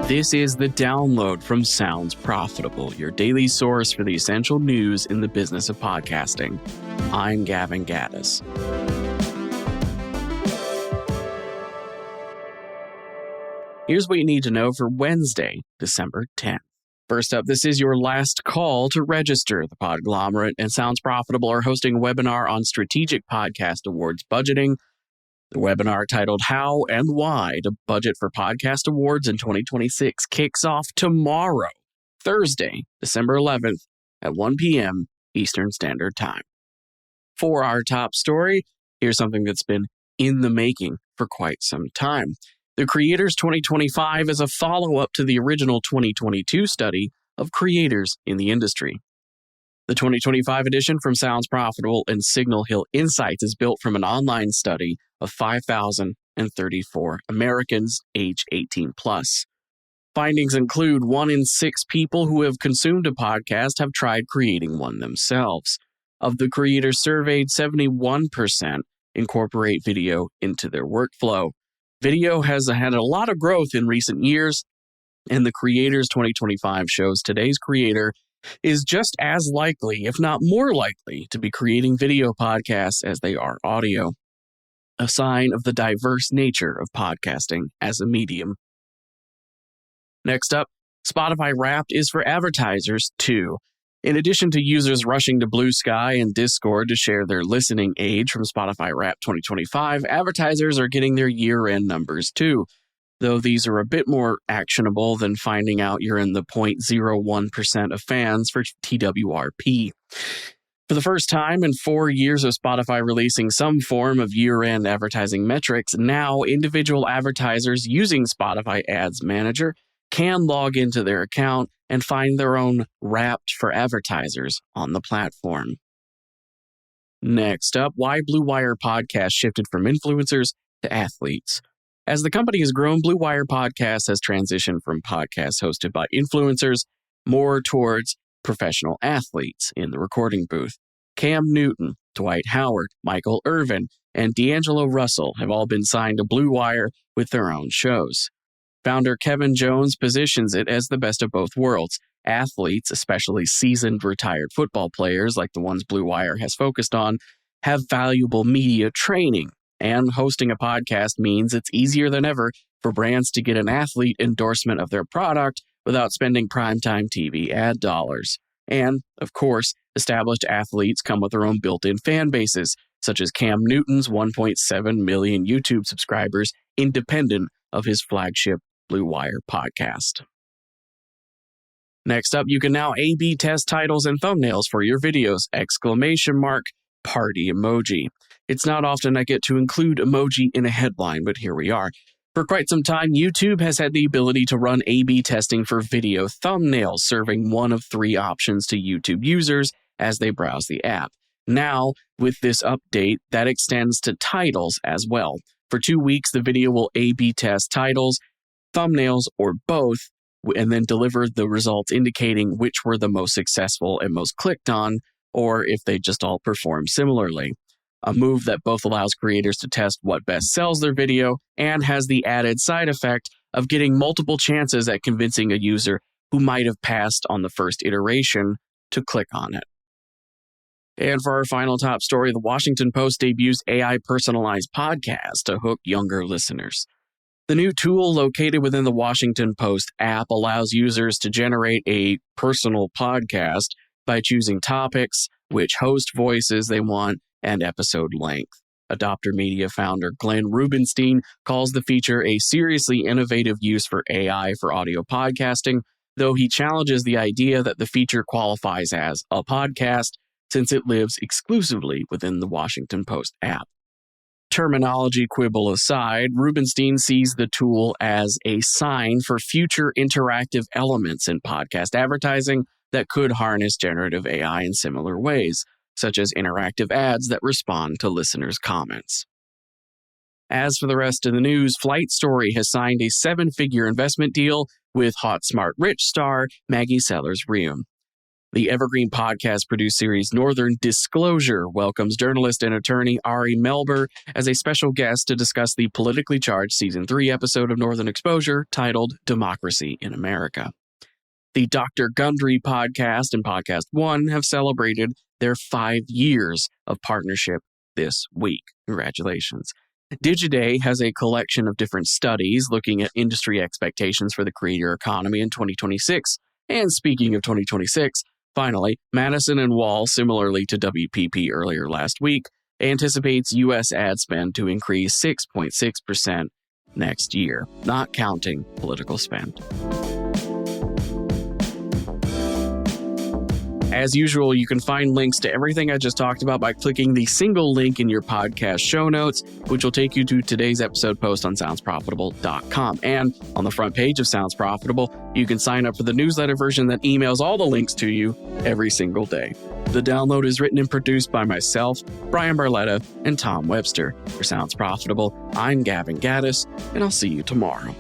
This is the download from Sounds Profitable, your daily source for the essential news in the business of podcasting. I'm Gavin Gaddis. Here's what you need to know for Wednesday, December 10th. First up, this is your last call to register. The Podglomerate and Sounds Profitable are hosting a webinar on Strategic Podcast Awards budgeting. The webinar, titled How and Why to Budget for Podcast Awards in 2026, kicks off tomorrow, Thursday, December 11th at 1 p.m. Eastern Standard Time. For our top story, here's something that's been in the making for quite some time. The Creators 2025 is a follow-up to the original 2022 study of creators in the industry. The 2025 edition from Sounds Profitable and Signal Hill Insights is built from an online study of 5,034 Americans age 18 plus. Findings include 1 in 6 people who have consumed a podcast have tried creating one themselves. Of the creators surveyed, 71% incorporate video into their workflow. Video has had a lot of growth in recent years, and the Creators 2025 shows today's creator is just as likely, if not more likely, to be creating video podcasts as they are audio, a sign of the diverse nature of podcasting as a medium. Next up, Spotify Wrapped is for advertisers too. In addition to users rushing to Blue Sky and Discord to share their listening age from Spotify Wrapped 2025, advertisers are getting their year-end numbers too, though these are a bit more actionable than finding out you're in the 0.01% of fans for TWRP. For the first time in 4 years of Spotify releasing some form of year-end advertising metrics, now individual advertisers using Spotify Ads Manager can log into their account and find their own Wrapped for advertisers on the platform. Next up, why Blue Wire Podcast shifted from influencers to athletes. As the company has grown, Blue Wire Podcast has transitioned from podcasts hosted by influencers more towards professional athletes in the recording booth. Cam Newton, Dwight Howard, Michael Irvin, and D'Angelo Russell have all been signed to Blue Wire with their own shows. Founder Kevin Jones positions it as the best of both worlds. Athletes, especially seasoned retired football players like the ones Blue Wire has focused on, have valuable media training. And hosting a podcast means it's easier than ever for brands to get an athlete endorsement of their product without spending primetime TV ad dollars. And, of course, established athletes come with their own built-in fan bases, such as Cam Newton's 1.7 million YouTube subscribers, independent of his flagship Blue Wire podcast. Next up, you can now A/B test titles and thumbnails for your videos! Party emoji. It's not often I get to include emoji in a headline, but here we are. For quite some time, YouTube has had the ability to run A/B testing for video thumbnails, serving one of 3 options to YouTube users as they browse the app. Now, with this update, that extends to titles as well. For 2 weeks, the video will A/B test titles, thumbnails, or both, and then deliver the results indicating which were the most successful and most clicked on, or if they just all perform similarly. A move that both allows creators to test what best sells their video and has the added side effect of getting multiple chances at convincing a user who might have passed on the first iteration to click on it. And for our final top story, the Washington Post debuts AI personalized podcast to hook younger listeners. The new tool located within the Washington Post app allows users to generate a personal podcast by choosing topics, which host voices they want, and episode length. Adopter Media founder Glenn Rubenstein calls the feature a seriously innovative use for AI for audio podcasting, though he challenges the idea that the feature qualifies as a podcast since it lives exclusively within the Washington Post app. Terminology quibble aside, Rubenstein sees the tool as a sign for future interactive elements in podcast advertising that could harness generative AI in similar ways, such as interactive ads that respond to listeners' comments. As for the rest of the news, Flight Story has signed a 7-figure investment deal with Hot Smart Rich star Maggie Sellers-Riom. The Evergreen podcast-produced series Northern Disclosure welcomes journalist and attorney Ari Melber as a special guest to discuss the politically charged Season 3 episode of Northern Exposure titled Democracy in America. The Dr. Gundry podcast and Podcast One have celebrated their 5 years of partnership this week. Congratulations. Digiday has a collection of different studies looking at industry expectations for the creator economy in 2026. And speaking of 2026, finally, Madison and Wall, similarly to WPP earlier last week, anticipates U.S. ad spend to increase 6.6% next year, not counting political spend. As usual, you can find links to everything I just talked about by clicking the single link in your podcast show notes, which will take you to today's episode post on soundsprofitable.com. And on the front page of Sounds Profitable, you can sign up for the newsletter version that emails all the links to you every single day. The download is written and produced by myself, Brian Barletta, and Tom Webster. For Sounds Profitable, I'm Gavin Gaddis, and I'll see you tomorrow.